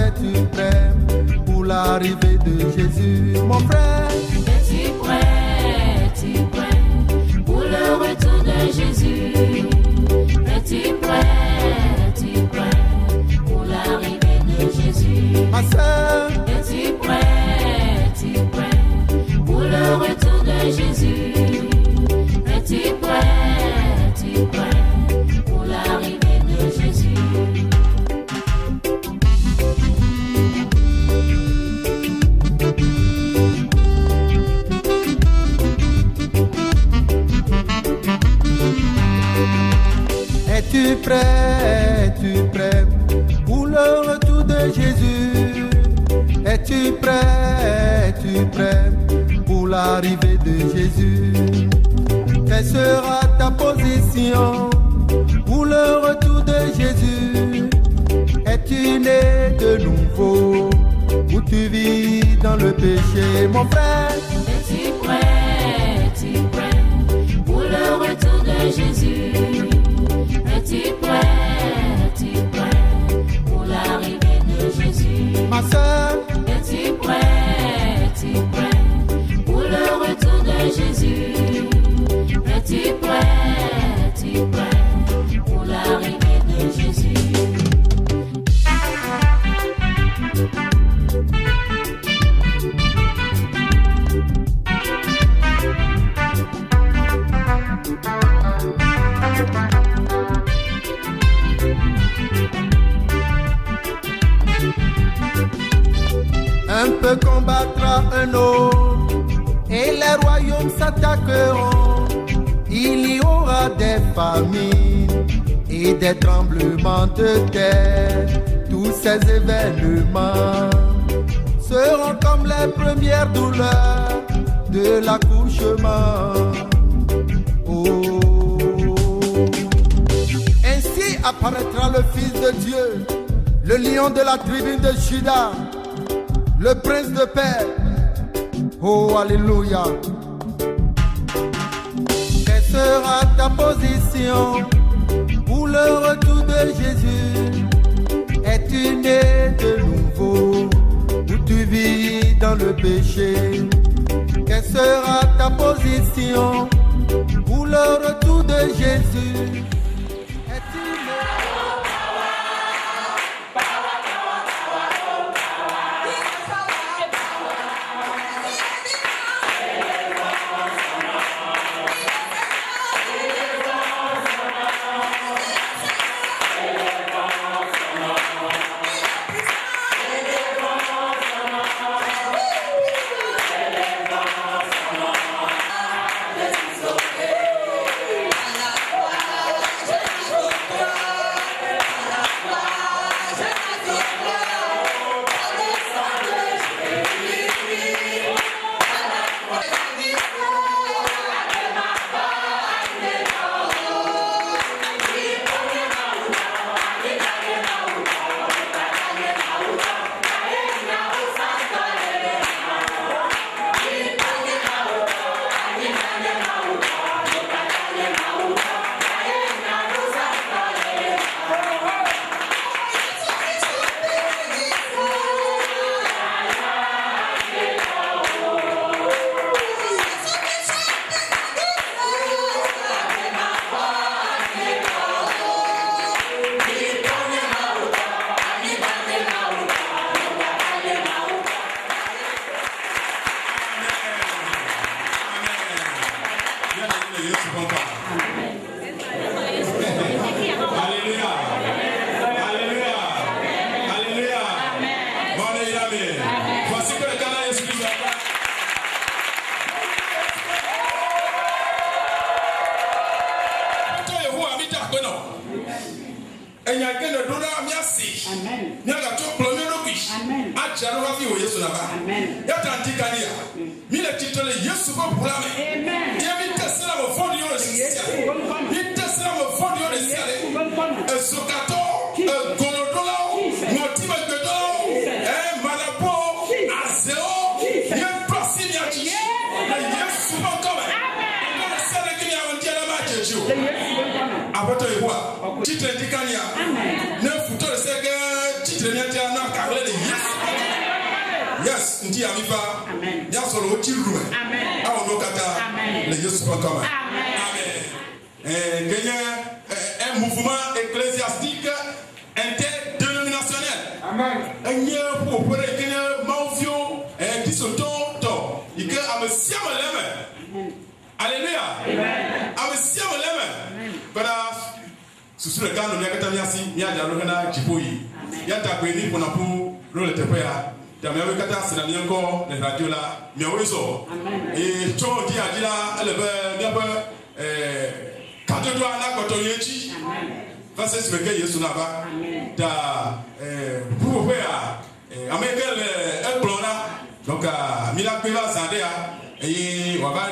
es-tu prêt pour l'arrivée de Jésus, mon frère? Es-tu prêt pour le retour de Jésus? Es-tu prêt pour l'arrivée de Jésus? Ma sœur, es-tu prêt pour le retour de Jésus? Es-tu prêt pour l'arrivée de Jésus? es-tu prêt pour le retour de Jésus? Es-tu prêt pour l'arrivée de Jésus? Quelle sera ta position pour le retour de Jésus? Es-tu né de nouveau ou tu vis dans le péché, mon frère? Es-tu prêt pour le retour de Jésus? Es-tu prêt pour l'arrivée de Jésus? Ma sœur, es-tu prêt pour le retour de Jésus? Es-tu prêt pour l'arrivée de Jésus? un peu combattra un autre et les royaumes s'attaqueront. Il y aura des famines et des tremblements de terre. Tous ces événements seront comme les premières douleurs de l'accouchement. Oh. Ainsi apparaîtra le Fils de Dieu, le lion de la tribu de Juda, le prince de paix. Oh, alléluia. Quelle sera ta position pour le retour de Jésus? Es-tu né de nouveau ou tu vis dans le péché? Quelle sera ta position pour le retour de Jésus? Es-tu né... Yes, ndi amifa. Ya solo oti ruwe. Amen. Awo no kata. Le Yesu pa kama. Amen. Kenya un mouvement ecclésiastique interdénominationnel. Amen. Enya pour Kenya maufio disoton to. Ike amesiama leme. Alléluia. Amen. Amesiama leme. Para susu le kanu ya kata miasi ya jalo kana chipoi. Ya tabeni pona pu role tepoya. Damiawe kata sinani encore les radios là miaweso et to di adila elebe miabe kadodo ana koto yechi va se speke Yesu na ba da pour faire amekele explora donc mila peva sandea et on va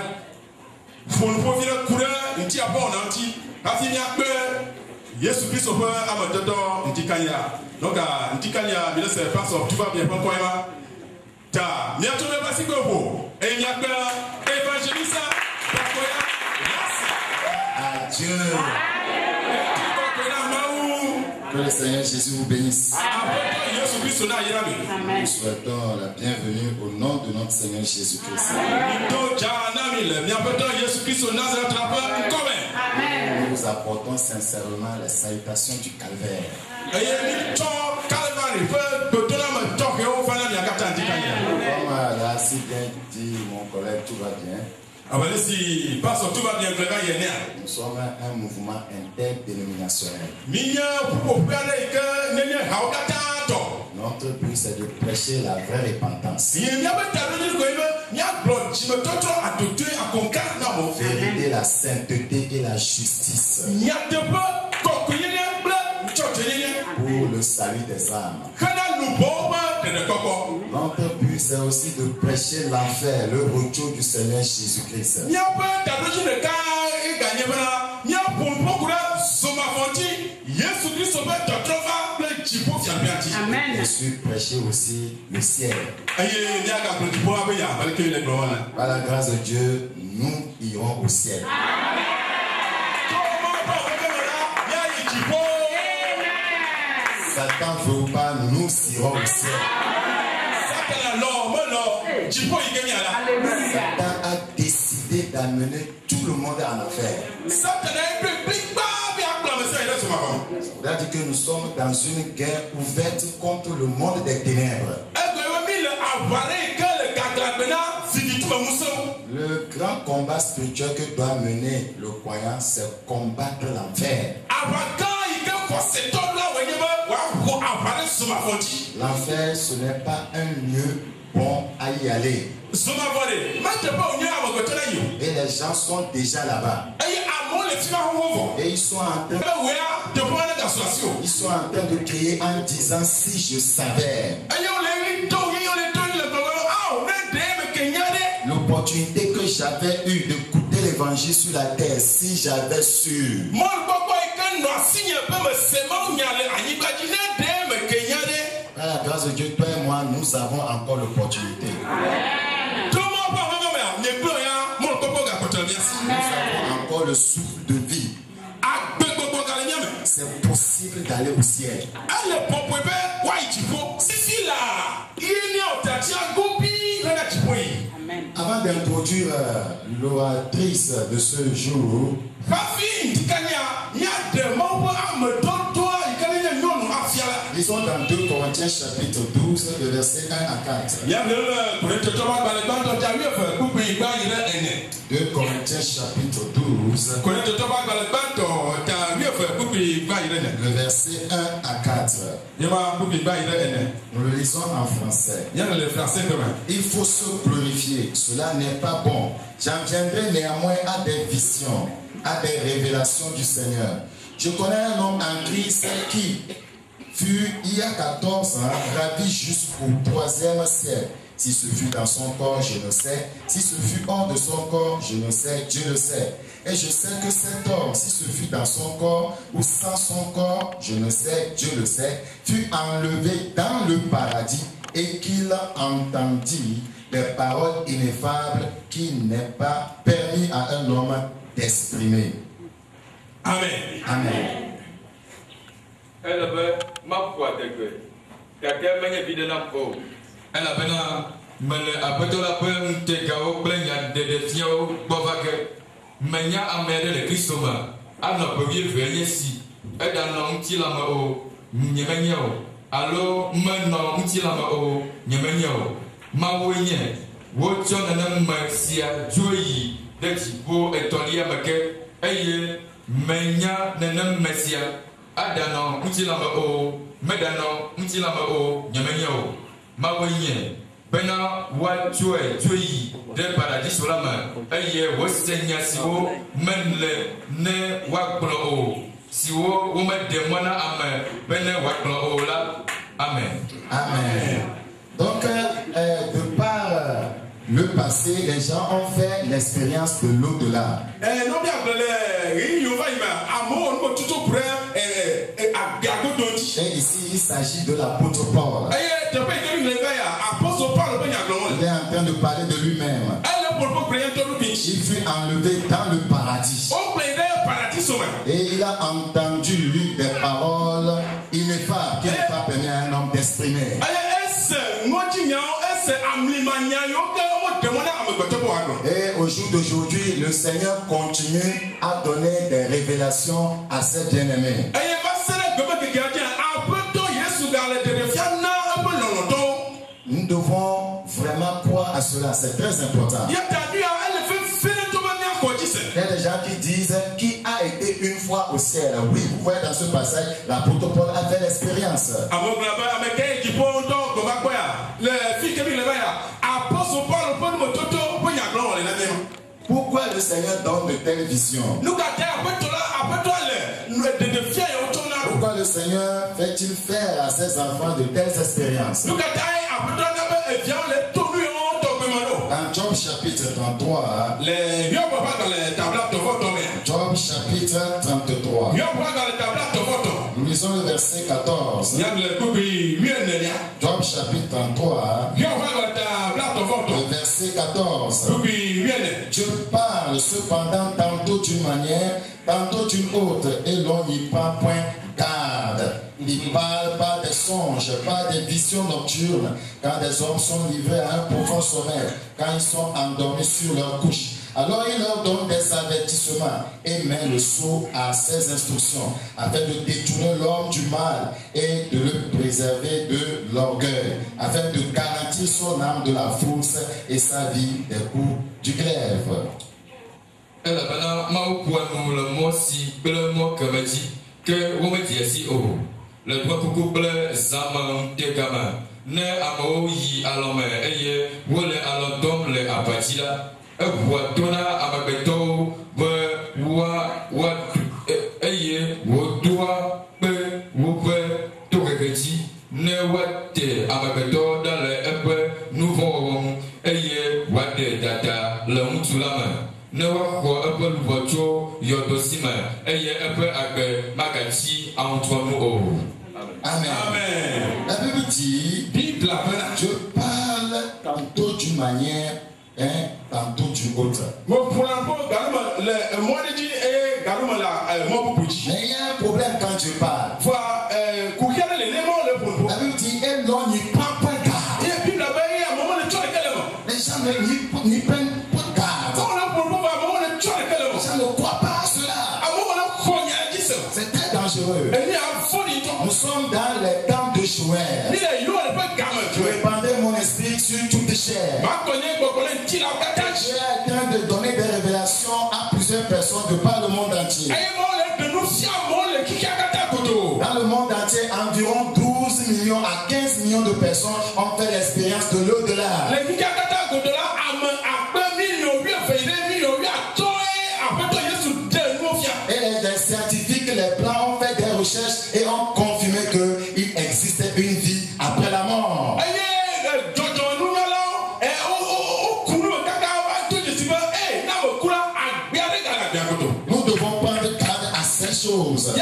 fon po vira kura nti abon na nti kasi mi akpe Yesu Christ ope amadodo nti kanya donc nti kanya mi laisse passe tout va bien pour moi ta mi atome basi gobo et mi akpe évangéliste pakoya adieu. Que le Seigneur Jésus vous bénisse. Nous souhaitons la bienvenue au nom de notre Seigneur Jésus-Christ. Nous vous apportons sincèrement les salutations du calvaire. Comme l'a si bien dit mon collègue, tout va bien. Nous sommes un mouvement interdénominationnel. Notre but c'est de prêcher la vraie repentance. Vérité, la sainteté et la justice. Pour le salut des âmes. Notre but c'est aussi de prêcher l'enfer, le retour du Seigneur Jésus-Christ. Amen. Je suis prêché aussi le ciel. Par la grâce de Dieu, nous irons au ciel. Satan ne veut pas, nous irons au ciel. Satan a décidé d'amener tout le monde en affaire. C'est-à-dire que nous sommes dans une guerre ouverte contre le monde des ténèbres. Le grand combat spirituel que doit mener le croyant, c'est combattre l'enfer. L'enfer, ce n'est pas un lieu bon à y aller. Et les gens sont déjà là-bas. Et ils sont en train de crier en disant si je savais. L'opportunité que j'avais eue d'écouter l'évangile sur la terre, si j'avais su. Par la grâce de Dieu, toi et moi, nous avons encore l'opportunité. Nous avons encore le souffle de vie. C'est possible d'aller au ciel. Avant d'introduire l'oratrice de ce jour, ils sont dans 2 Corinthiens chapitre 12, le verset 1 à 4. 2 Corinthiens chapitre 12, le verset 1 à 4. Nous le lisons en français. Il faut se glorifier, cela n'est pas bon. J'en viendrai néanmoins à des visions, à des révélations du Seigneur. Je connais un homme en Christ qui fut il y a 14 ans ravi jusqu'au 3e ciel. Si ce fut dans son corps, je ne sais. Si ce fut hors de son corps, je ne sais. Dieu le sait. Et je sais que cet homme, si ce fut dans son corps ou sans son corps, je ne sais. Dieu le sait. Fut enlevé dans le paradis et qu'il entendit des paroles ineffables qu'il n'est pas permis à un homme d'exprimer. Amen. Amen. Quelqu'un m'a dit de l'emploi. Elle a bien mais après tout la peine que Gao plaigne de défiants Bovake. Mania a mêlé le Christoma. A n'a pas vu venir ici. Et dans l'homme qui l'a mao. Nyemeniao. Alors maintenant qui l'a mao. Nyemeniao. Maouye. Watchon and Marcia Joy. That's go et Tolia Make. Aye. Mania Nanam Messia. Adano qui l'a mao. Medano qui l'a mao. Nyemeniao. Maouye. Bena wa joy de paradis sur la main. Aye, wo senya siwo menle ne wa glo. Siwo wo me demona amen. Bena wa glo la. Amen. Amen. Donc, de par le passé, les gens ont fait l'expérience de l'au-delà. Et ici, il s'agit de l'apôtre Paul. Il est en train de parler de lui-même. Il fut enlevé dans le paradis. Et il a entendu des paroles ineffables qui n'ont pas permis à un homme d'exprimer. Et au jour d'aujourd'hui, le Seigneur continue à donner des révélations à ses bien-aimés. Nous devons vraiment croire à cela, c'est très important. Il y a des gens qui disent qui a été une fois au ciel. Oui, vous voyez dans ce passage, l'apôtre Paul a fait l'expérience. Pourquoi le Seigneur donne de telles visions? Pourquoi le Seigneur fait-il faire à ses enfants de telles expériences? Dans Job chapitre 33, Job chapitre 33, nous lisons le verset 14. Job chapitre 33, le verset 14. Dieu parle cependant tantôt d'une manière, tantôt d'une autre, et l'on n'y prend point garde. Il ne parle pas des songes, pas des visions nocturnes, quand des hommes sont livrés à un profond sommeil, quand ils sont endormis sur leur couche. Alors il leur donne des avertissements et met le sceau à ses instructions, afin de détourner l'homme du mal et de le préserver de l'orgueil, afin de garantir son âme de la force et sa vie des coups du glaive. Que vous me disiez, oh, le point couple, Zaman, Tegama, ne amo yi alome, eye, wole alodom le apatila, Watona amabeto, eye, wodoa, wope, tokeketi, ne wate amabeto dans le epe, nouveau, eye, wate data, le mutulama. Ne wa un voiture yodosima eye un peu avec magachi entre nous. Amen. Amen. La Bible dit, je parle tantôt d'une manière, tantôt d'une autre. Mais il y a un problème quand je parle. La Bible dit, et l'on n'y prend pas garde. Les gens n'y prennent pas garde. Je ne crois pas à cela. C'est très dangereux. Nous sommes dans les temps de Joël. Je répandais mon esprit sur toute chair. Dieu est en train de donner des révélations à plusieurs personnes de par le monde entier. Dans le monde entier, environ 12 millions à 15 millions de personnes ont fait l'expérience de l'au-delà. Et les scientifiques, les plans ont fait des recherches et ont confirmé qu'il existait une vie après la mort. Nous devons prendre garde à ces choses.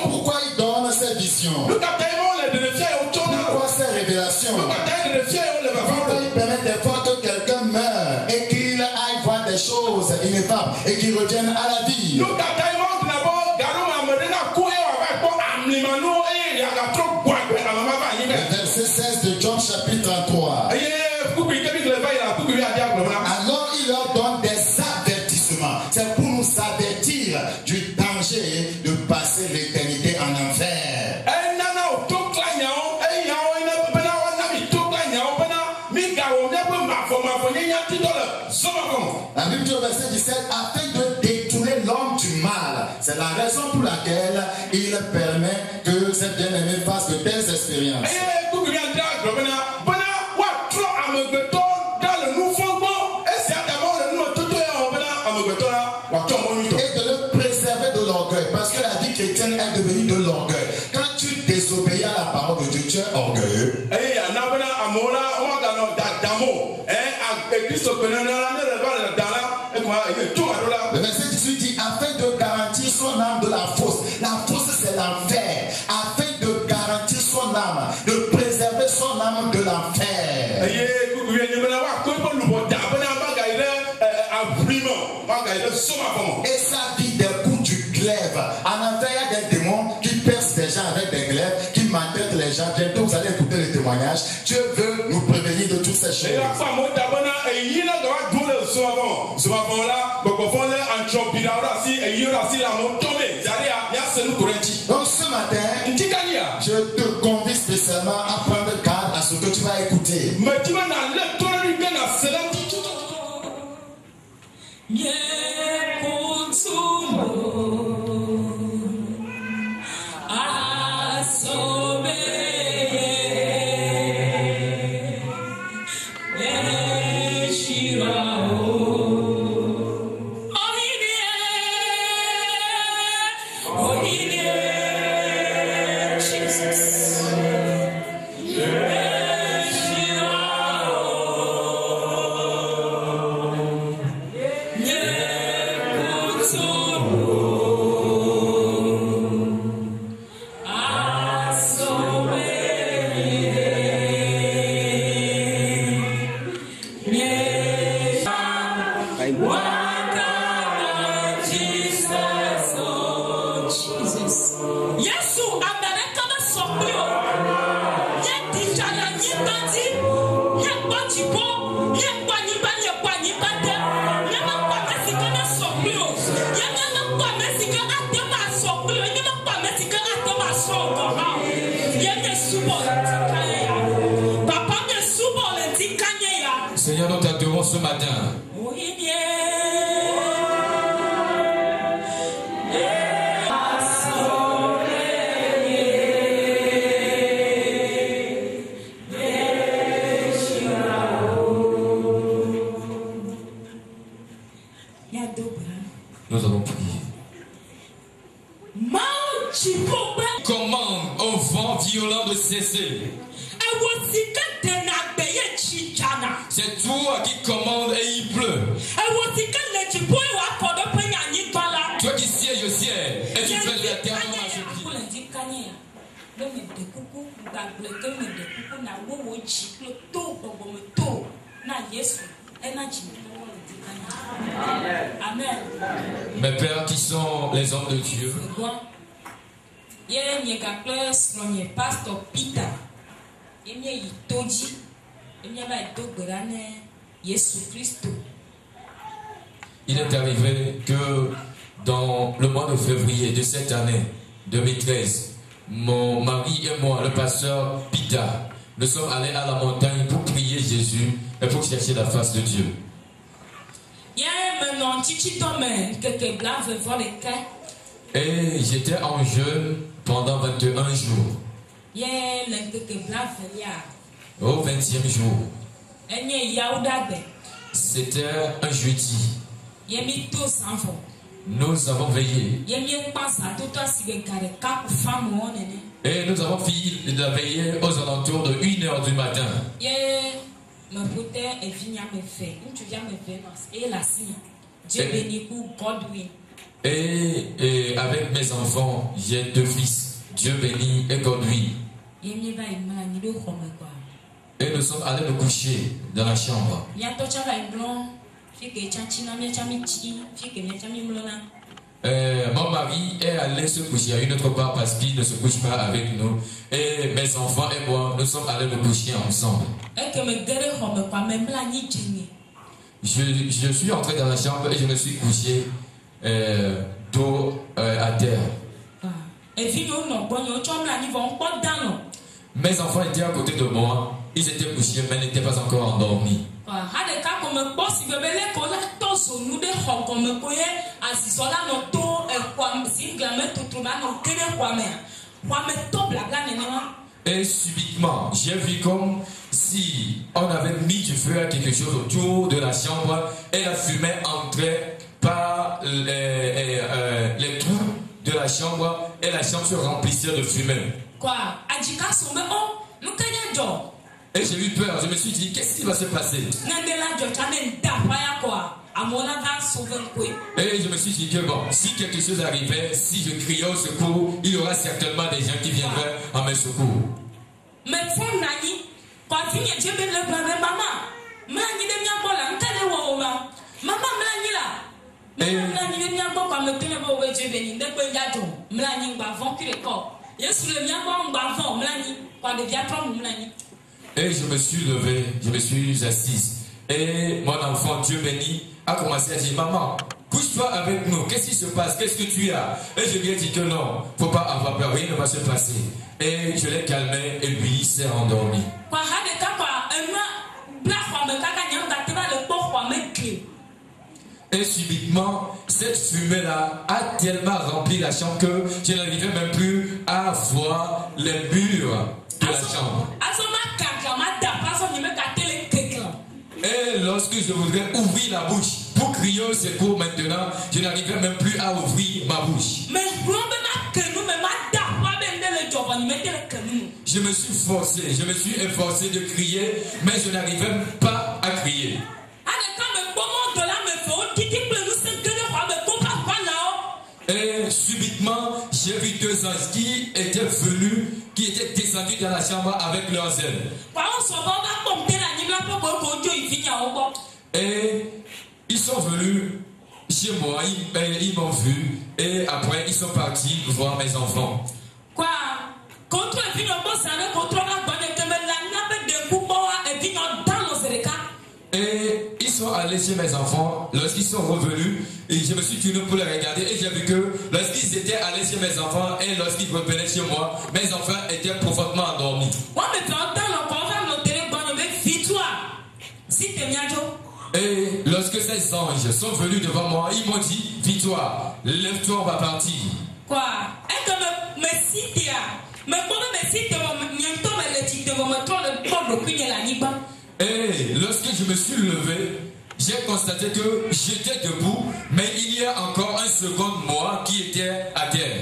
Pourquoi il donne ces visions? Pourquoi ces révélations? Pourquoi il permet des fois que quelqu'un meure et qu'il aille voir des choses ineffables et qu'il revienne à la vie? verset 16 de Jean chapitre 3. Alors il leur donne des avertissements. C'est pour nous avertir du danger de passer l'éternité en enfer. La Bible dit au verset 17, afin de détourner l'homme du mal. C'est la raison pour laquelle il permet que cette bien-aimée fasse de telles expériences. Et de le préserver de l'orgueil, parce que la vie chrétienne est devenue de l'orgueil. Quand tu désobéis à la parole de Dieu, tu es orgueilleux. Le verset 18 dit, afin de garantir son âme de la fosse. La fosse, c'est l'enfer. Afin de garantir son âme, de préserver son âme de l'enfer. Et ça vit des coups du glaive. En enfer, il y a des démons qui percent des gens avec des glaives, qui maltraitent les gens. Bientôt, vous allez écouter les témoignages. Dieu veut nous prévenir de toutes ces choses. Donc ce matin, je te convie spécialement à prendre garde à ce que tu vas écouter. Seigneur, nous t'adorons ce matin. Nous allons prier. Commande au vent violent de cesser. C'est toi qui commandes et il pleut. Toi qui sièges au ciel et tu fais la terre dans la Amen. Mes pères qui sont les hommes de Dieu. Il est arrivé que dans le mois de février de cette année 2013, mon mari et moi, le pasteur Pita, nous sommes allés à la montagne pour prier Jésus et pour chercher la face de Dieu. Et j'étais en jeûne pendant 21 jours. Au 20e jour, c'était un jeudi. Nous avons veillé. Et nous avons fini de veiller aux alentours de 1h du matin. Et avec mes enfants, j'ai 2 fils, Dieu béni et Godwin. Et nous sommes allés nous coucher dans la chambre. Mon mari est allé se coucher à une autre part parce qu'il ne se couche pas avec nous. Et mes enfants et moi, nous sommes allés nous coucher ensemble. Je suis entré dans la chambre et je me suis couché dos à terre. Mes enfants étaient à côté de moi. Ils étaient couchés mais n'étaient pas encore endormis. Et subitement, j'ai vu comme si on avait mis du feu à quelque chose autour de la chambre et la fumée entrait par les trous de la chambre et la chambre se remplissait de fumée. Et j'ai eu peur, je me suis dit, qu'est-ce qui va se passer? Et je me suis dit que bon, si quelque chose arrivait, si je criais au secours, il y aura certainement des gens qui viendraient à mes secours. Et je me suis levé, je me suis assise. Et mon enfant, Dieu béni, a commencé à dire, maman, couche-toi avec nous, qu'est-ce qui se passe, qu'est-ce que tu as? Et je lui ai dit que non, il ne faut pas avoir peur, rien ne va se passer. Et je l'ai calmé et lui s'est endormi. Et subitement, cette fumée-là a tellement rempli la chambre que je n'arrivais même plus à voir les murs de la chambre. Et lorsque je voudrais ouvrir la bouche pour crier au secours maintenant, je n'arrivais même plus à ouvrir ma bouche. Je me suis forcé, je me suis efforcé de crier, mais je n'arrivais pas à crier. Et subitement, j'ai vu deux anges qui étaient venus, qui étaient descendus dans la chambre avec leurs ailes. Et ils sont venus chez moi, ils m'ont vu, et après ils sont partis voir mes enfants. Et ils sont allés chez mes enfants. Lorsqu'ils sont revenus, et je me suis tourné pour les regarder et j'ai vu que lorsqu'ils étaient allés chez mes enfants et lorsqu'ils revenaient chez moi, mes enfants étaient profondément endormis. Et lorsque ces anges sont venus devant moi, ils m'ont dit, vis-toi, lève-toi, on va partir. Et lorsque je me suis levé, j'ai constaté que j'étais debout, mais il y a encore un second moi qui était à terre.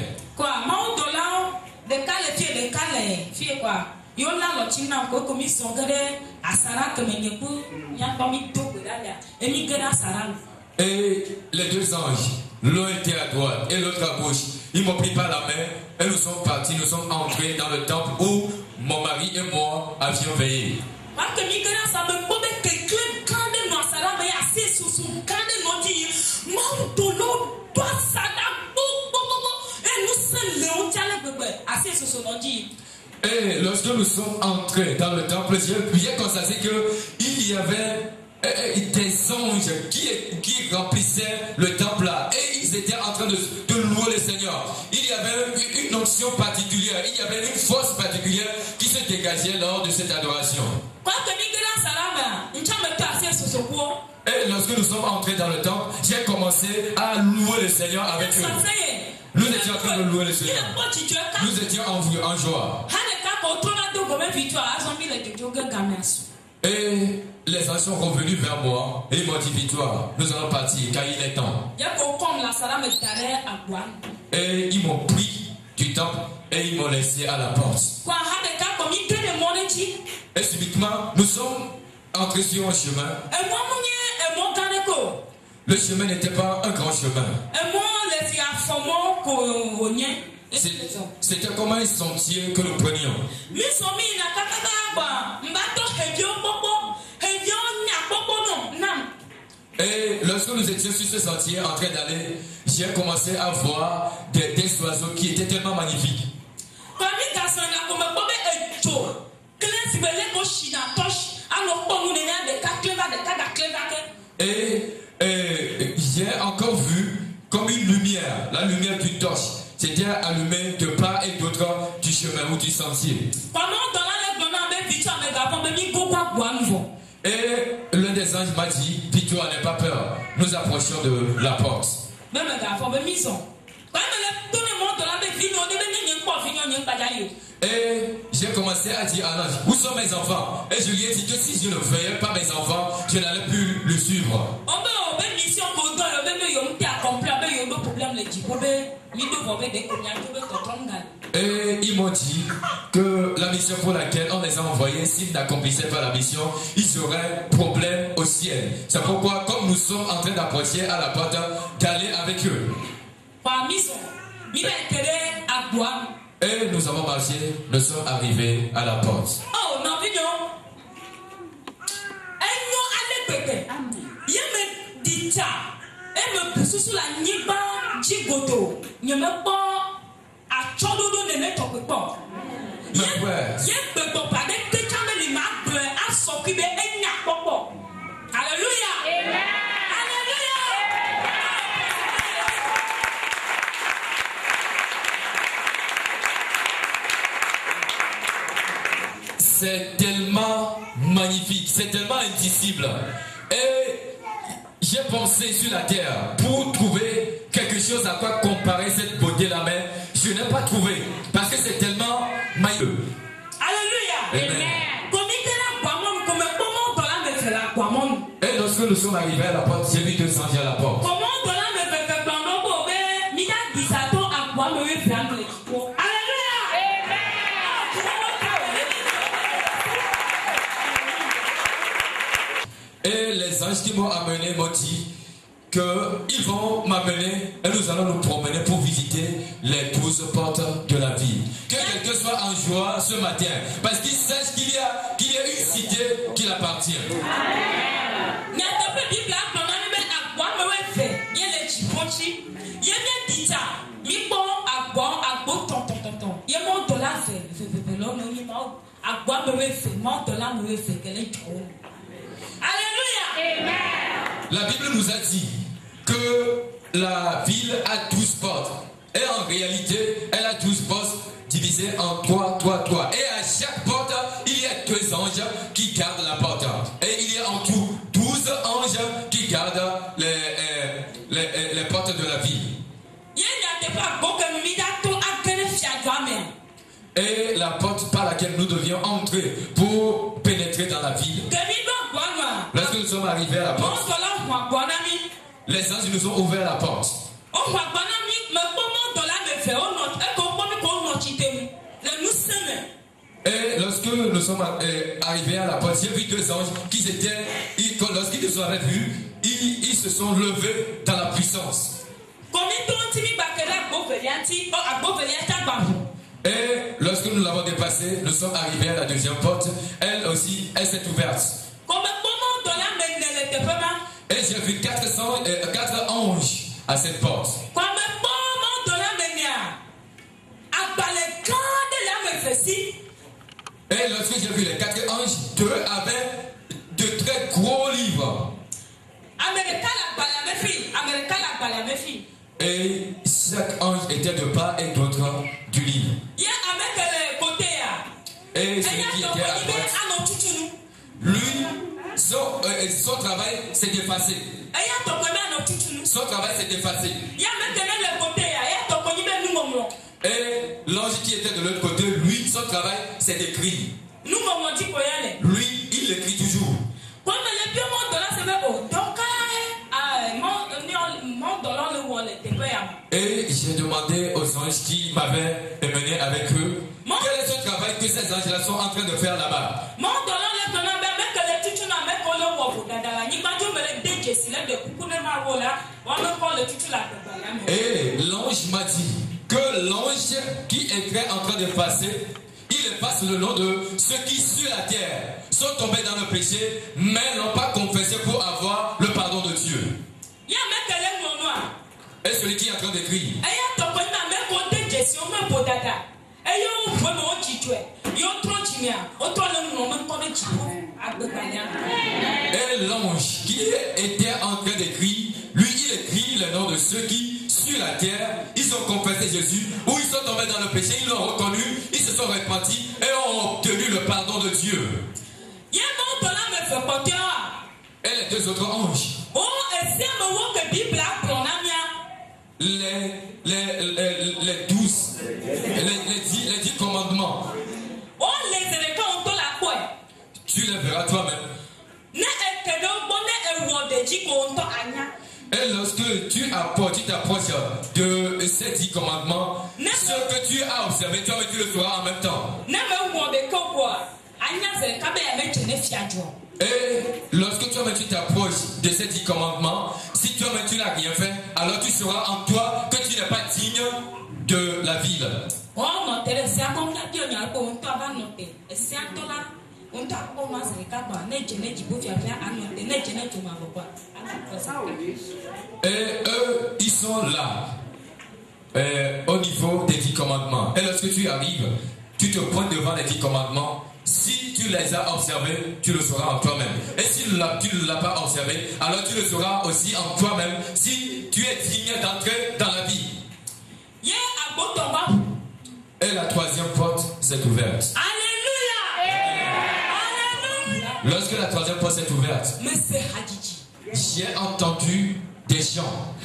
Et les deux anges, l'un était à droite et l'autre à gauche, ils m'ont pris par la main et nous sommes partis, nous sommes entrés dans le temple où mon mari et moi avions veillé. Et lorsque nous sommes entrés dans le temple, j'ai constaté qu'il y avait des anges qui remplissaient le temple là. Et ils étaient en train de louer le Seigneur. Il y avait une onction particulière, il y avait une force particulière qui se dégageait lors de cette adoration. Et lorsque nous sommes entrés dans le temple, j'ai commencé à louer le Seigneur avec eux. Nous étions en train de louer le Seigneur. Nous étions en joie. Et les anges sont revenus vers moi et ils m'ont dit, victoire, nous allons partir car il est temps. Et ils m'ont pris du temple et ils m'ont laissé à la porte. Et subitement, nous sommes entrés sur un chemin. Le chemin n'était pas un grand chemin. C'était comme un sentier que nous prenions. Et lorsque nous étions sur ce sentier en train d'aller, j'ai commencé à voir des oiseaux qui étaient tellement magnifiques. Et j'ai encore vu comme une lumière, la lumière d'une torche. C'était allumé de part et d'autre du chemin ou du sentier. Et l'un des anges m'a dit, dis-toi, n'aie pas peur, nous approchons de la porte. Et j'ai commencé à dire à l'ange, où sont mes enfants? Et je lui ai dit que si je ne voyais pas mes enfants, je n'allais plus le suivre. Et ils m'ont dit que la mission pour laquelle on les a envoyés, s'ils n'accomplissaient pas la mission, ils auraient problème au ciel. C'est pourquoi, comme nous sommes en train d'approcher à la porte, d'aller avec eux. Et nous avons marché, nous sommes arrivés à la porte. Oh, non, c'est tellement magnifique, c'est tellement indicible. Et j'ai pensé sur la terre pour trouver quelque chose à quoi comparer cette beauté-là, mais je n'ai pas trouvé parce que c'est tellement magnifique. Alléluia. Amen. Et lorsque nous sommes arrivés à la porte, j'ai vu 2 anges à la porte. Et les anges qui m'ont amené m'ont dit qu'ils vont m'amener et nous allons nous promener pour visiter les 12 portes de la ville. Que quelqu'un soit en joie ce matin, parce qu'il sache qu'il y a une cité qui l'appartient. La Bible nous a dit que la ville a 12 portes. Et en réalité, elle a 12 portes divisées en 3. Et à chaque porte, il y a 2 anges qui gardent la porte. Et il y a en tout 12 anges qui gardent les portes de la ville. Et la porte par laquelle nous devions entrer pour pénétrer dans la ville. Lorsque nous sommes arrivés à la porte, les anges nous ont ouvert la porte. Et lorsque nous sommes arrivés à la porte, j'ai vu 2 anges lorsqu'ils nous avaient vus, ils se sont levés dans la puissance. Et lorsque nous l'avons dépassée, nous sommes arrivés à la 2e porte. Elle aussi, elle s'est ouverte. Et j'ai vu 4 anges à cette porte. Et lorsque j'ai vu les 4 anges, 2 avaient de très gros livres. Et chaque ange était de part et d'autre du livre. Et celui qui était à droite, lui, son travail s'est effacé. Son travail s'est effacé. Et l'ange qui était de l'autre côté, lui, son travail s'est écrit. Lui, il écrit toujours. Et j'ai demandé aux anges qui m'avaient mené avec eux quel est ce travail que ces anges-là sont en train de faire là-bas. Et l'ange m'a dit que l'ange qui était en train de passer, il efface le nom de ceux qui sur la terre sont tombés dans le péché, mais n'ont pas confessé pour avoir le pardon de Dieu. Et celui qui est en train d'écrire. Et l'ange qui était en train d'écrire, lui il écrit le nom de ceux qui sur la terre, ils ont confessé Jésus, ou ils sont tombés dans le péché, ils l'ont reconnu, ils se sont repentis et ont obtenu le pardon de Dieu. Et les deux autres anges. Les 12, les 10 commandements. Tu les verras toi-même. Et lorsque tu t'approches de ces 10 commandements, ce que tu as observé, toi tu le feras en même temps. Et lorsque toi-même tu t'approches de ces 10 commandements, si toi-même tu n'as rien fait, alors tu sauras en toi que tu n'es pas digne de la ville. Et eux, ils sont là, au niveau des 10 commandements. Et lorsque tu arrives, tu te pointes devant les 10 commandements. Si tu les as observés, tu le sauras en toi-même. Et si tu ne l'as pas observé, alors tu le sauras aussi en toi-même si tu es digne d'entrer dans la vie. Et la troisième porte s'est ouverte. Lorsque la troisième porte s'est ouverte, j'ai entendu des chants.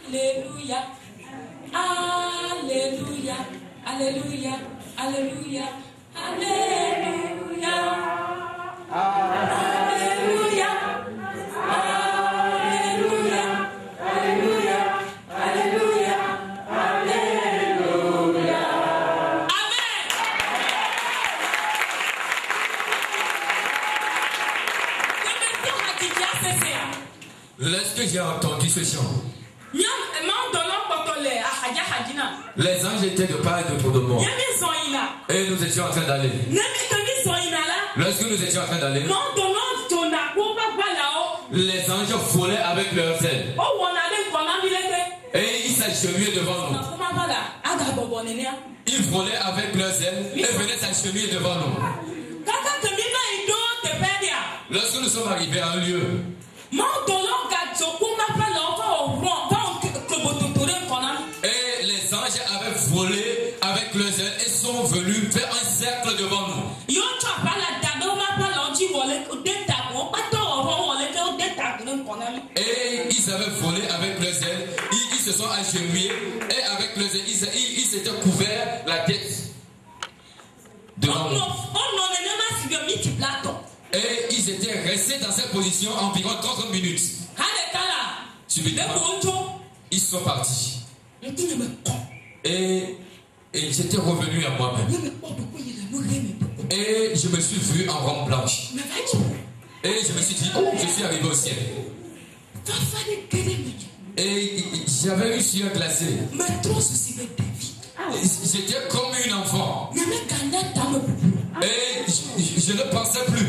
Alléluia, Alléluia, Alléluia, Alléluia, Alléluia, Alléluia, Alléluia, Alléluia, Alléluia, Alléluia. Amen. Lorsque j'ai entendu ce chant, les anges étaient de part et d'autre de moi. Et nous étions en train d'aller. Lorsque nous étions en train d'aller, les anges volaient avec leurs ailes. Et ils s'agenouillaient devant nous. Ils volaient avec leurs ailes et venaient s'agenouiller devant nous. Lorsque nous sommes arrivés à un lieu, et les anges avaient volé avec leurs ailes et sont venus faire un cercle devant nous. Et ils avaient volé avec leurs ailes, ils se sont agenouillés et avec leurs ailes, ils s'étaient couverts la tête devant nous. Et ils étaient restés dans cette position environ 30 minutes. Subitement, ils sont partis. Et j'étais revenu à moi-même. Et je me suis vu en robe blanche. Et je me suis dit, oh, je suis arrivé au ciel. Et j'avais eu sur glacé. J'étais comme une enfant. Et je ne pensais plus.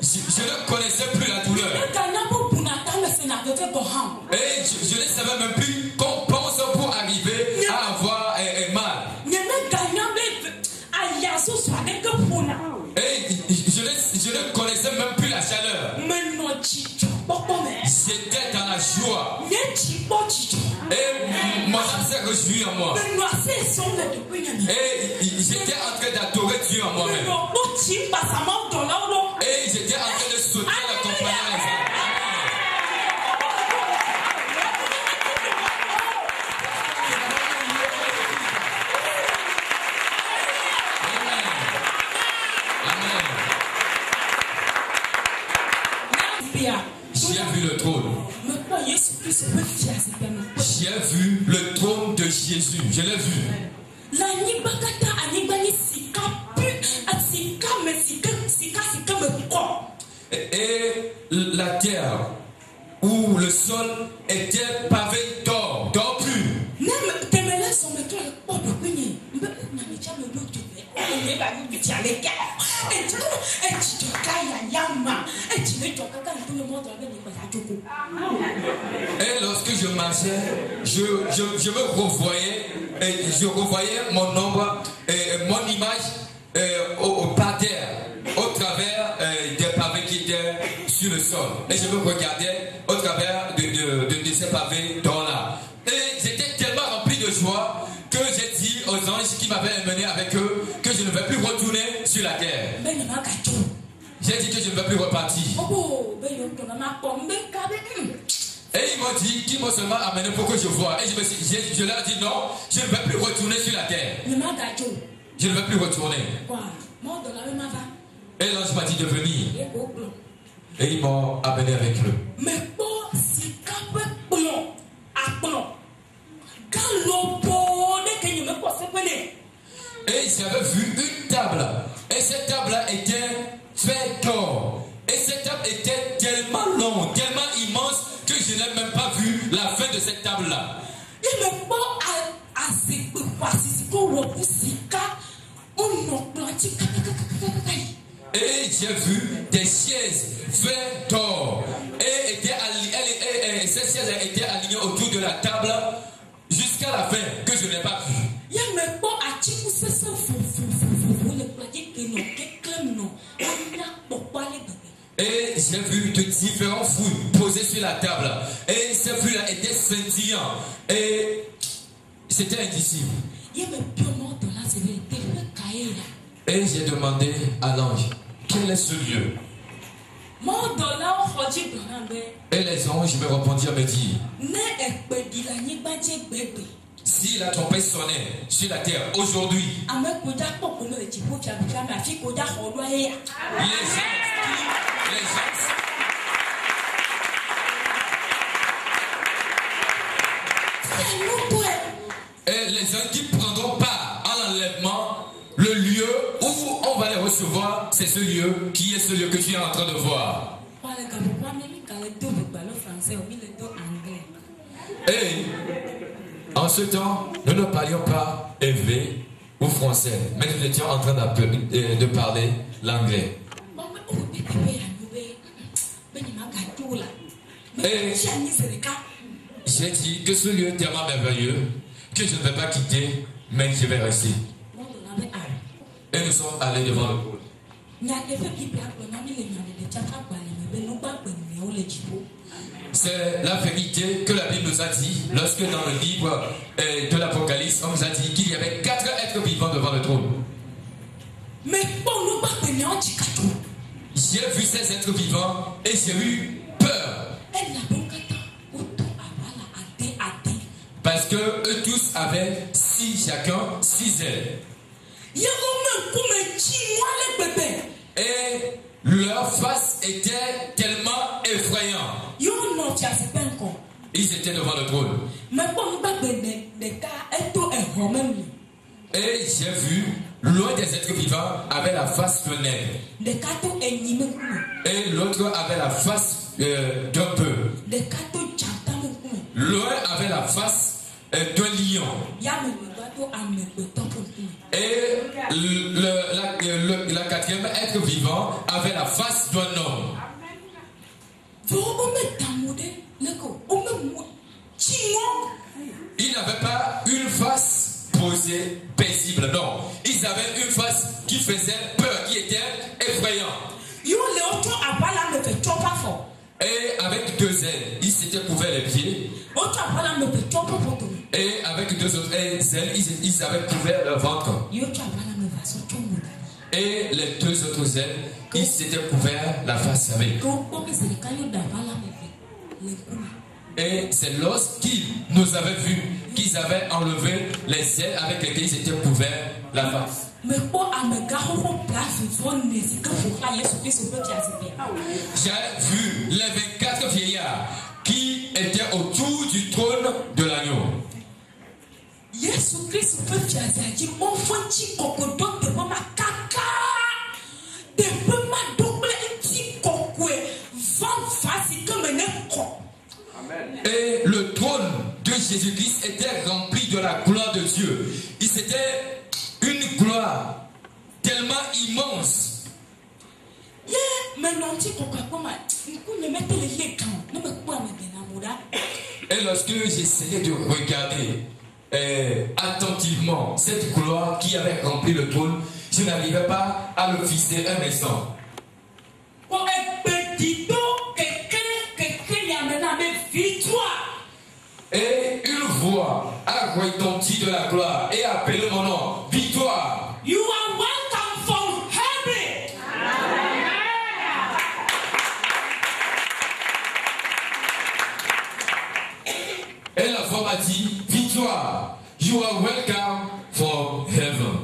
Je ne connaissais plus la douleur. Et je ne savais même plus qu'on pense pour arriver à avoir mal. Et je ne connaissais même plus la chaleur. J'étais dans la joie. Et mon âme s'est réjouie en moi. Et j'étais en train d'adorer Dieu en moi-même. Et j'étais en train de sauter la compagnie les gens. J'ai vu le trône. J'ai vu le trône de Jésus. Je l'ai vu. Et la terre où le sol était pavé d'or, d'or pur. Et lorsque je marchais, je me revoyais, je revoyais mon ombre, mon image par terre, au travers des pavés qui étaient sur le sol. Et je me regardais au travers de ces pavés dans là. Et j'étais tellement rempli de joie que j'ai dit aux anges qui m'avaient emmené avec eux que je ne vais plus retourner sur la terre. J'ai dit que je ne vais plus repartir. Et ils m'ont dit qu'ils m'ont seulement amené pour que je voie. Et je leur ai dit non, je ne vais plus retourner sur la terre. Je ne vais plus retourner. Et l'ange m'a dit de venir. Et ils m'ont amené avec eux. Et j'avais vu une table. Et cette table-là était faite d'or. Et cette table était tellement longue, tellement immense, que je n'ai même pas vu la fin de cette table-là. Et j'ai vu des chaises faites d'or. Et ces chaises étaient alignées autour de la table jusqu'à la fin, que je n'ai pas vu. Et j'ai vu de différents fruits posés sur la table. Et ces fruits-là étaient scintillants. Et c'était indicible. Et j'ai demandé à l'ange, quel est ce lieu? Et les anges me répondirent, me dire, si la trompette sonnait sur la terre aujourd'hui, les gens qui prendront part à l'enlèvement, le lieu où on va les recevoir, c'est ce lieu qui est ce lieu que tu es en train de voir. Et en ce temps, nous ne parlions pas élevé ou français, mais nous étions en train de parler l'anglais. Et j'ai dit que ce lieu est tellement merveilleux que je ne vais pas quitter, mais je vais rester. Et nous sommes allés devant le pôle. C'est la vérité que la Bible nous a dit lorsque dans le livre de l'Apocalypse, on nous a dit qu'il y avait 4 êtres vivants devant le trône. J'ai vu ces êtres vivants et j'ai eu peur. Parce que eux tous avaient chacun 6 ailes. Et leur face était tellement effrayante. Ils étaient devant le trône. Et j'ai vu, l'un des êtres vivants avait la face d'un aigle. Et l'autre avait la face d'un peu. L'un avait la face d'un lion. Et la quatrième être vivant avait la face d'un homme. Ils n'avaient pas une face posée, paisible, non. Ils avaient une face qui faisait peur, qui était effrayante. Et avec 2 ailes, ils s'étaient couverts les pieds. Et avec 2 autres ailes, ils avaient couvert leur ventre. Et les 2 autres ailes, ils s'étaient couverts la face avec. Et c'est lorsqu'ils nous avaient vus qu'ils avaient enlevé les ailes avec lesquelles ils étaient couverts la face. J'ai vu les 24 vieillards qui étaient autour du trône de l'agneau. Et le trône de Jésus-Christ était rempli de la gloire de Dieu. C'était une gloire tellement immense. Et lorsque j'essayais de regarder attentivement cette gloire qui avait rempli le trône, je n'arrivais pas à le fixer un instant. Et une voix a retenti de la gloire et a appelé mon nom, victoire. You are welcome from heaven. Et la voix m'a dit, victoire, you are welcome from heaven.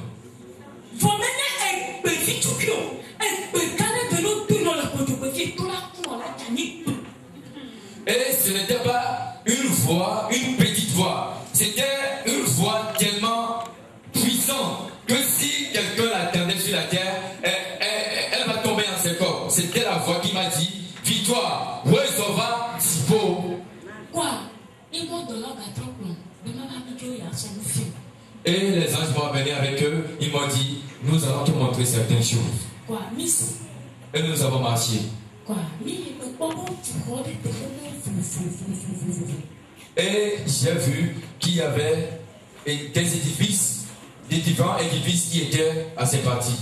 Et ce n'était pas une voix, une petite voix. C'était une voix tellement puissante que si quelqu'un l'attendait sur la terre, elle va tomber en ses corps. C'était la voix qui m'a dit, victoire, Wesova, Tipo. Quoi? Et les anges vont venir avec eux, ils m'ont dit, nous allons te montrer certaines choses. Quoi? Et nous avons marché. Quoi? Et j'ai vu qu'il y avait des édifices, des différents édifices qui étaient à ces parties.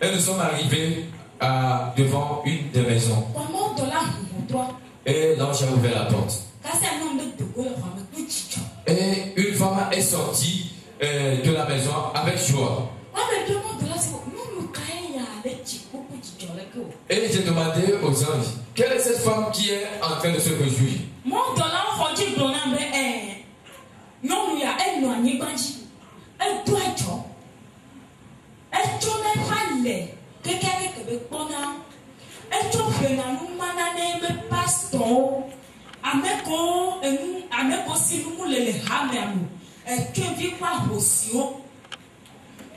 Et nous sommes arrivés devant une des maisons. Et l'ange a ouvert la porte. Et une femme est sortie de la maison avec joie. Et j'ai demandé aux anges, quelle est cette femme qui est en train de se réjouir?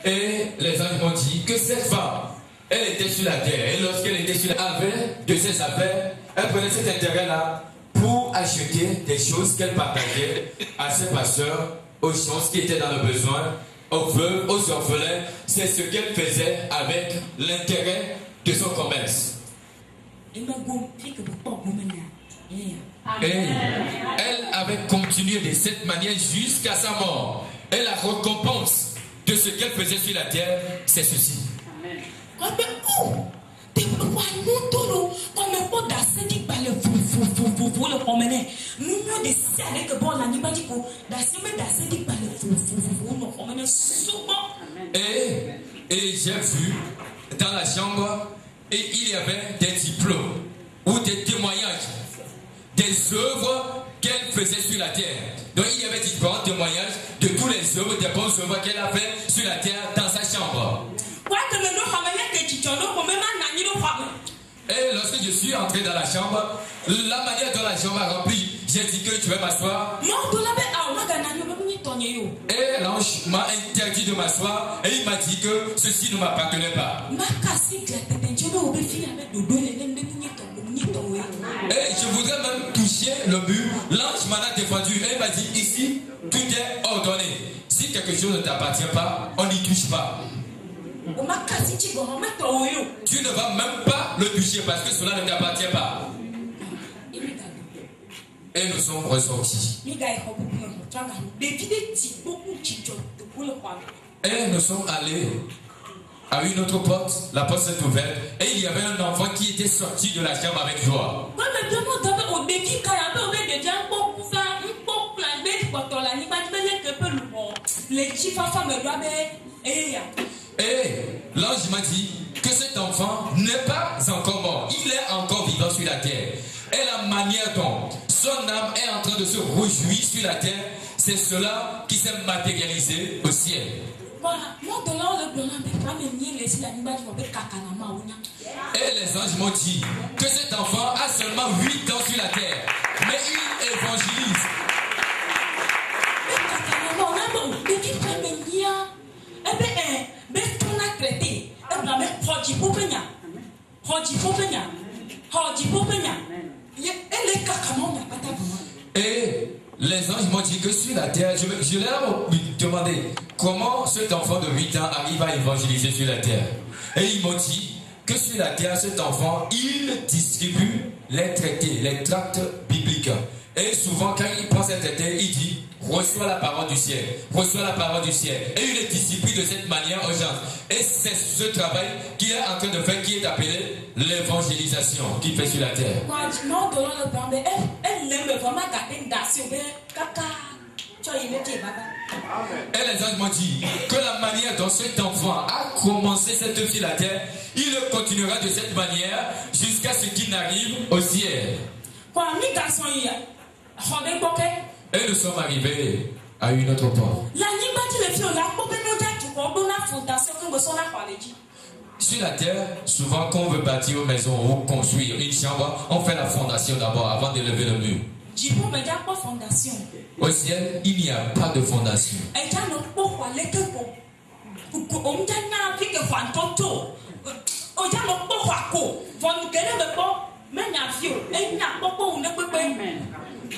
Et les anges m'ont dit que cette femme, elle était sur la terre. Et lorsqu'elle était sur la terre, avait de ses affaires, elle prenait cet intérêt-là pour acheter des choses qu'elle partageait à ses pasteurs, aux choses qui étaient dans le besoin, aux veuves, aux orphelins. C'est ce qu'elle faisait avec l'intérêt de son commerce. Et elle avait continué de cette manière jusqu'à sa mort. Et la récompense de ce qu'elle faisait sur la terre, c'est ceci. Et j'ai vu dans la chambre, et il y avait des diplômes ou des témoignages, des œuvres qu'elle faisait sur la terre. Donc il y avait différents témoignages de tous les œuvres, des bonnes œuvres qu'elle a fait sur la terre dans sa chambre. Et lorsque je suis entré dans la chambre, la manière dont la chambre a rempli, j'ai dit que tu veux m'asseoir. Et l'ange m'a interdit de m'asseoir et il m'a dit que ceci ne m'appartenait pas. Et je voudrais même toucher le mur. L'ange m'en a défendu et il m'a dit ici, tout est ordonné. Si quelque chose ne t'appartient pas, on n'y touche pas. Tu ne vas même pas le toucher parce que cela ne t'appartient pas. Et nous sommes ressortis. Et nous sommes allés à une autre porte. La porte s'est ouverte. Et il y avait un enfant qui était sorti de la chambre avec joie. Et l'ange m'a dit que cet enfant n'est pas encore mort. Il est encore vivant sur la terre. Et la manière dont son âme est en train de se réjouir sur la terre, c'est cela qui s'est matérialisé au ciel. Et les anges m'ont dit que cet enfant a seulement 8 ans sur la terre, mais il évangélise. Et les anges m'ont dit que sur la terre, je leur ai demandé comment cet enfant de 8 ans arrive à évangéliser sur la terre. Et ils m'ont dit que sur la terre, cet enfant, il distribue les traités, les tracts bibliques. Et souvent, quand il prend cette traité, il dit, reçois la parole du ciel, reçois la parole du ciel. Et il les distribue de cette manière aux gens. Et c'est ce travail qu'il est en train de faire qui est appelé l'évangélisation qu'il fait sur la terre. Et les anges m'ont dit que la manière dont cet enfant a commencé cette vie sur la terre, il continuera de cette manière jusqu'à ce qu'il n'arrive au ciel. Et nous sommes arrivés à une autre porte. Sur la terre, souvent quand on veut bâtir une maison ou construire une chambre, on fait la fondation d'abord avant de lever le mur. Au ciel, il n'y a pas de fondation.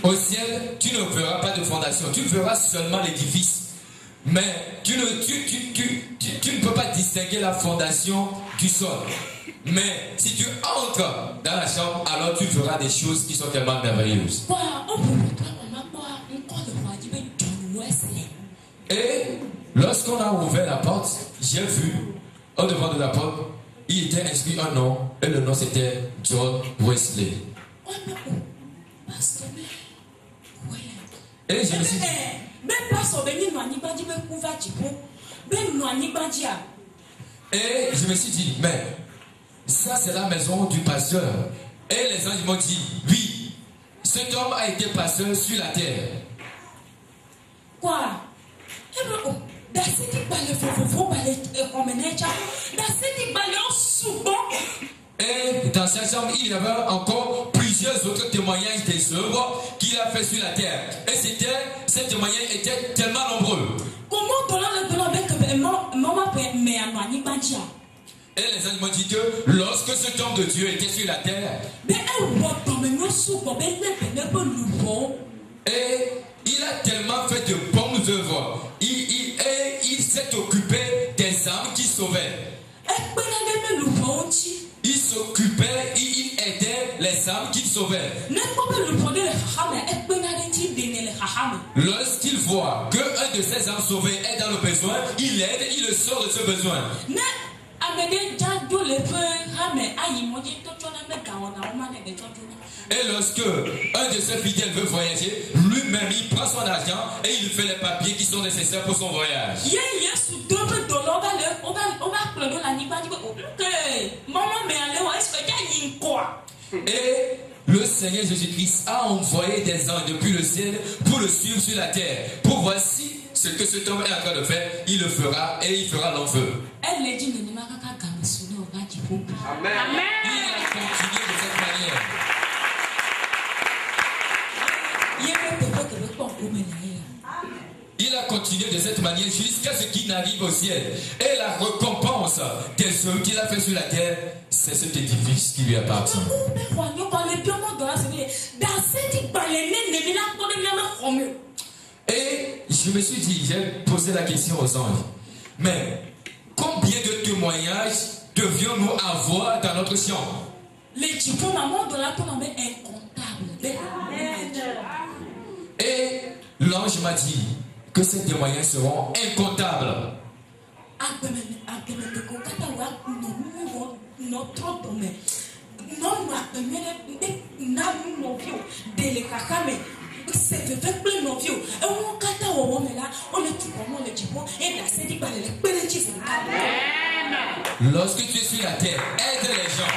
Au ciel, tu ne verras pas de fondation, tu verras seulement l'édifice. Mais tu ne peux pas distinguer la fondation du sol. Mais si tu entres dans la chambre, alors tu verras des choses qui sont tellement merveilleuses. Et lorsqu'on a ouvert la porte, j'ai vu, au devant de la porte, il était inscrit un nom, et le nom c'était John Wesley. Et je me suis dit, mais ça c'est la maison du pasteur. Et les anges m'ont dit, oui, cet homme a été pasteur sur la terre. Quoi? Et dans sa chambre, il y avait encore plusieurs autres témoignages des œuvres qu'il a fait sur la terre. Et ces témoignages étaient tellement nombreux. Et les anges m'ont dit que lorsque cet homme de Dieu était sur la terre, et il a tellement fait de bonnes œuvres, il s'est occupé des âmes qui sauvaient. Il s'occupait, il aidait les âmes qu'il sauvait. Lorsqu'il voit qu'un de ces âmes sauvées est dans le besoin, il l'aide, il le sort de ce besoin. Et lorsque un de ses fidèles veut voyager, lui-même il prend son argent et il fait les papiers qui sont nécessaires pour son voyage. Et le Seigneur Jésus-Christ a envoyé des anges depuis le ciel pour le suivre sur la terre, pour voir si ce que cet homme est en train de faire, il le fera et il fera long feu. Amen. Il a continué de cette manière. Il a continué de cette manière jusqu'à ce qu'il n'arrive au ciel. Et la récompense des œuvres qu'il a fait sur la terre, c'est cet édifice qui lui appartient. Et je me suis dit, j'ai posé la question aux anges. Mais combien de témoignages devions-nous avoir dans notre chambre? Et l'ange m'a dit que ces témoignages seront incomptables. Lorsque tu es sur la terre, aide les gens.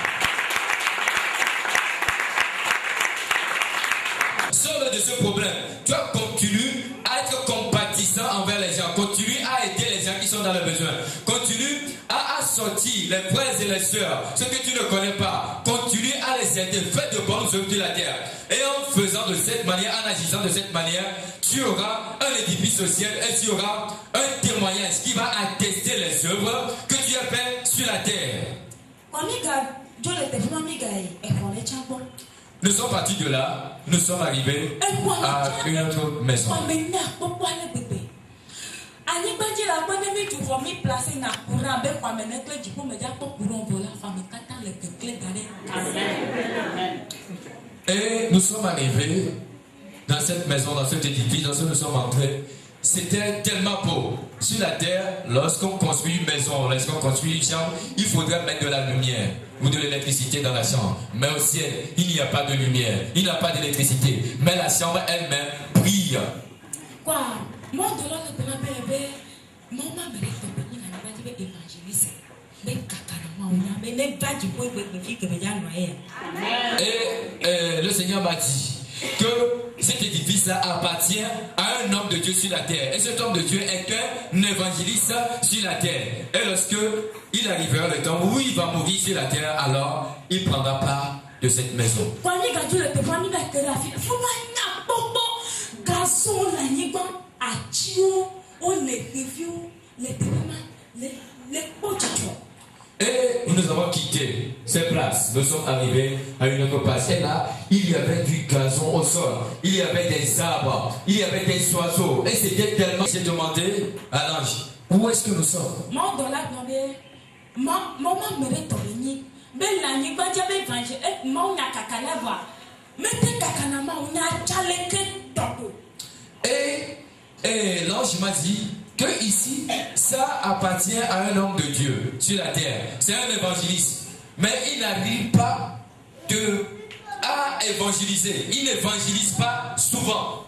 Sors de ce problème. Tu dois continuer à être compatissant envers les gens. Continue à aider les gens qui sont dans le besoin. Continue à sortir les frères et les sœurs, ceux que tu ne connais pas. Continue à les aider. Fais de bonnes œuvres de la terre. Et en faisant de cette manière, en agissant de cette manière, tu auras un édifice social et tu auras un témoignage qui va attester les œuvres que tu as faites sur la terre. Nous sommes partis de là, nous sommes arrivés à une autre maison. Et nous sommes arrivés dans cette maison, dans cet édifice, dans ce que nous sommes entrés. C'était tellement beau. Sur la terre, lorsqu'on construit une maison, lorsqu'on construit une chambre, il faudrait mettre de la lumière ou de l'électricité dans la chambre. Mais au ciel, il n'y a pas de lumière, il n'y a pas d'électricité. Mais la chambre elle-même brille. Quoi? Moi, de là, et le Seigneur m'a dit que cet édifice-là appartient à un homme de Dieu sur la terre. Et cet homme de Dieu est un évangéliste sur la terre. Et lorsque il arrivera le temps où il va mourir sur la terre, alors il prendra part de cette maison. Et nous avons quitté ces places. Nous sommes arrivés à une autre place. Et là, il y avait du gazon au sol. Il y avait des arbres. Il y avait des oiseaux. Et c'était tellement... J'ai demandé à l'ange, où est-ce que nous sommes? Et l'ange m'a dit que ici, ça appartient à un homme de Dieu sur la terre. C'est un évangéliste. Mais il n'arrive pas à évangéliser. Il n'évangélise pas souvent.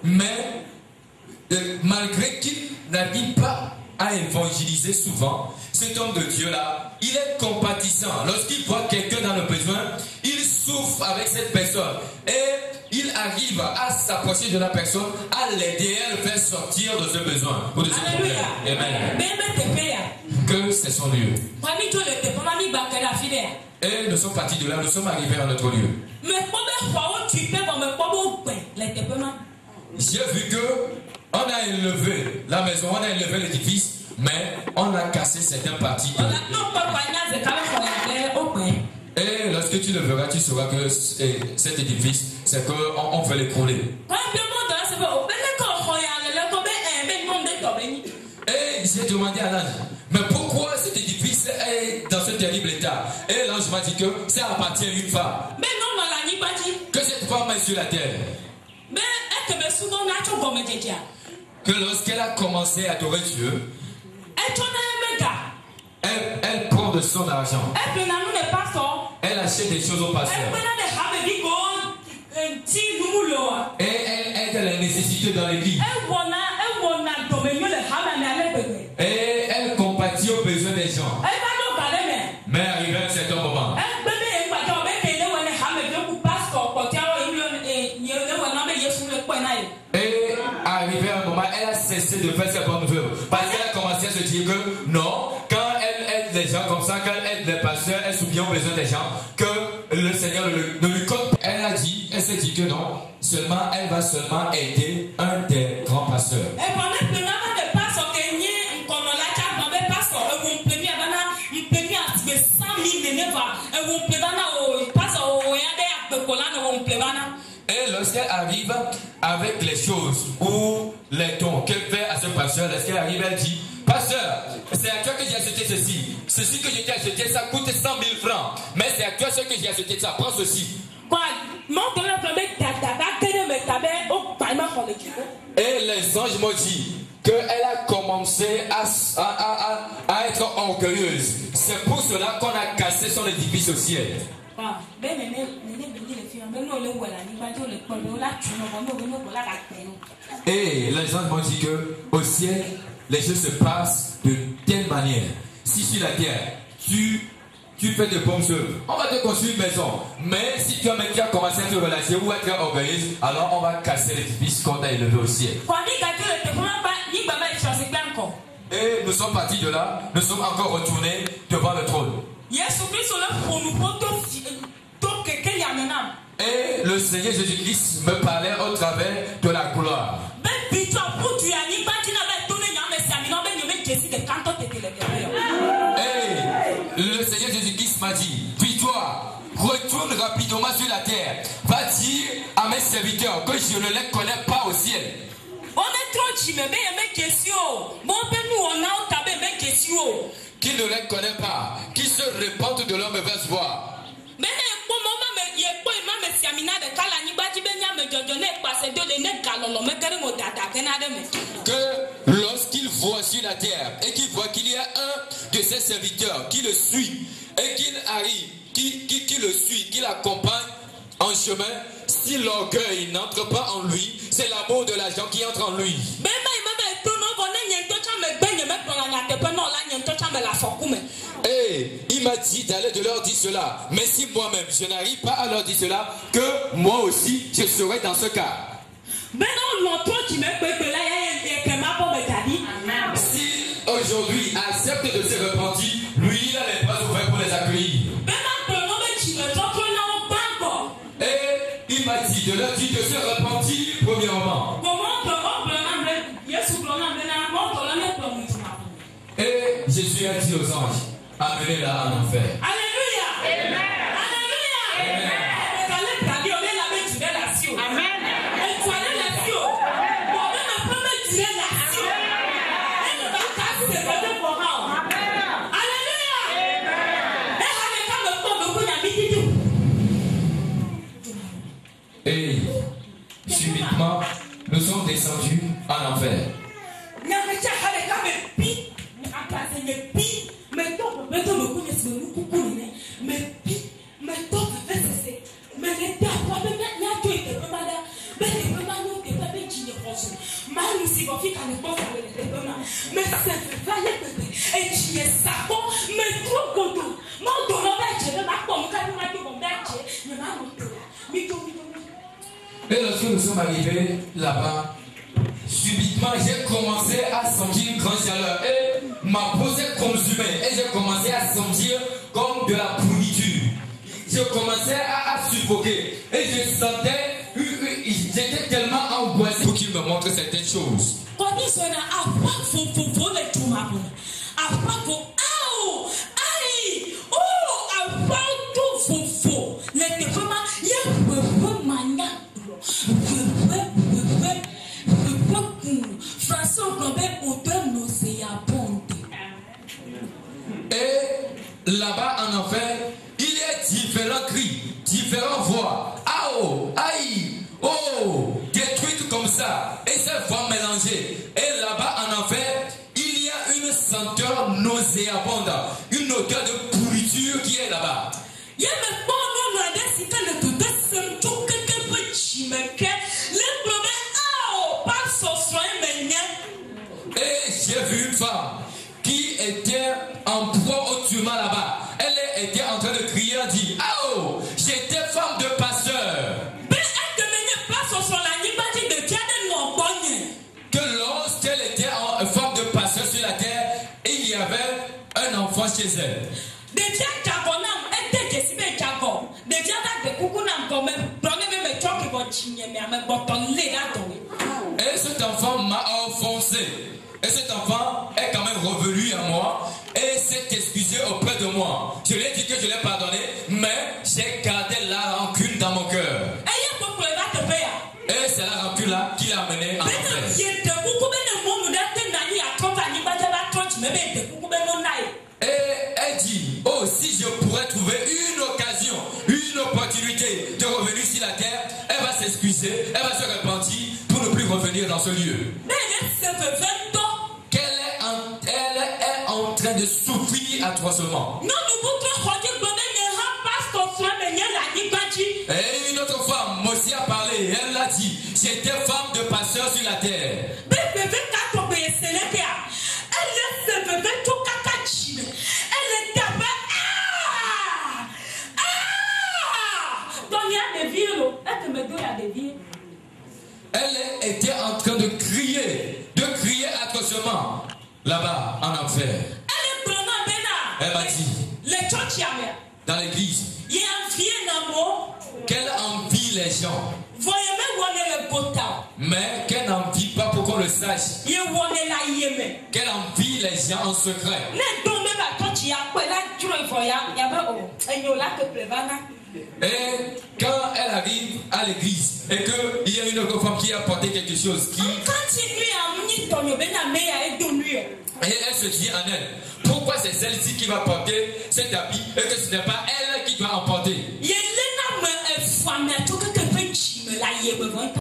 Mais malgré qu'il n'arrive pas à évangéliser souvent, cet homme de Dieu-là, il est compatissant. Lorsqu'il voit quelqu'un dans le besoin, il souffre avec cette personne. Et il arrive à s'approcher de la personne, à l'aider, à le faire sortir de ce besoin. Ou de ce problème. Amen. Que c'est son lieu. Et nous sommes partis de là, nous sommes arrivés à notre lieu. J'ai vu que on a élevé la maison, on a élevé l'édifice, mais on a cassé certaines parties. Et lorsque tu le verras, tu sauras que cet édifice, c'est qu'on veut l'écrouler. Et j'ai demandé à l'ange, mais pourquoi cet édifice est dans ce terrible état? Et l'ange m'a dit que ça appartient à une femme. Que cette femme est sur la terre. Que lorsqu'elle a commencé à adorer Dieu, elle prend de son argent. Elle achète des choses au pasteur. Et elle aide les nécessités dans l'église. Et elle compatit aux besoins des gens. Mais arrivé à un certain moment, et arrivé à un moment, elle a cessé de faire ses bonnes œuvres. Parce qu'elle a commencé à se dire que non, quand elle aide les gens comme ça, quand elle aide les pasteurs, elle souvient aux besoins des gens, que le Seigneur ne lui compte. Elle s'est dit que non, seulement elle va seulement aider un des grands pasteurs. Et lorsqu'elle arrive avec les choses ou les dons qu'elle fait à ce pasteur, lorsqu'elle arrive, elle dit: pasteur, c'est à toi que j'ai acheté ceci. Ceci que j'ai acheté, ça coûte 100 000 francs. Mais c'est à toi ce que j'ai acheté, ça prends ceci. Et les anges m'ont dit qu'elle a commencé à être orgueilleuse. C'est pour cela qu'on a cassé son édifice au ciel. Et les anges m'ont dit que au ciel, les choses se passent de telle manière. Si sur la terre, tu fais de bonnes œuvres, on va te construire une maison. Mais si tu as commencé à te relâcher ou à être orgueilleuse, alors on va casser l'édifice qu'on a élevé au ciel. Et nous sommes partis de là, nous sommes encore retournés devant le trône. Et le Seigneur Jésus-Christ me parlait au travers de la gloire. mes serviteurs que je ne les connais pas au ciel. Qui ne les connaît pas, qui se répandent de leur mauvaise voie. Que lorsqu'il voit sur la terre et qu'il voit qu'il y a un de ses serviteurs qui le suit et qu'il arrive, qui le suit, qui l'accompagne en chemin, si l'orgueil n'entre pas en lui, c'est l'amour de l'argent qui entre en lui. Et il m'a dit d'aller de leur dire cela. Mais si moi-même je n'arrive pas à leur dire cela, que moi aussi je serai dans ce cas. Si aujourd'hui accepte de se repentir, lui il a les bras ouverts pour les accueillir. Et il m'a dit de leur dire de se repentir premièrement. Et Jésus a dit aux anges, amenez-la en enfer. Alléluia. Amen. Alléluia. Amen. Et subitement, nous sommes descendus en enfer. Et lorsque nous sommes arrivés là-bas, subitement j'ai commencé à sentir une grande chaleur et ma peau s'est consumée et j'ai commencé à sentir comme de la pourriture. Je commençais à suffoquer et je sentais, j'étais tellement angoissé pour qu'il me montre certaines choses. Et là-bas en enfer, il y a différents cris, différentes voix. Aïe, aïe, oh, des trucs comme ça. Et ces voix mélangées. Et là-bas en enfer, il y a une senteur nauséabonde, une odeur de pourriture qui est là-bas. Et j'ai vu une femme qui était en proie au tuement là-bas. Elle était en train de crier, elle dit, oh, j'étais femme de pasteur. Que lorsqu'elle était femme de pasteur sur la terre, il y avait un enfant chez elle. Et cet enfant m'a offensé. Et cet enfant est quand même revenu à moi et s'est excusé auprès de moi. Je lui ai dit que je l'ai pardonné, mais j'ai gardé la rancune dans mon cœur. Et c'est la rancune là qui l'a amené en enfer. Et elle dit, oh, si je pourrais trouver une occasion, une opportunité de revenir sur la terre, elle va s'excuser, elle va se repentir pour ne plus revenir dans ce lieu. Elle est en train de souffrir atrocement. Et une autre femme aussi a parlé, elle l'a dit, j'étais femme de pasteur sur la terre. Elle était en train de crier atrocement là-bas en enfer. Elle m'a dit dans l'église qu'elle envie les gens, mais qu'elle n'envie pas pour qu'on le sache, qu'elle envie les gens en secret. Et quand elle arrive à l'église et qu'il y a une autre femme qui a apporté quelque chose qui... Et elle se dit en elle, pourquoi c'est celle-ci qui va porter cet habit et que ce n'est pas elle qui doit emporter?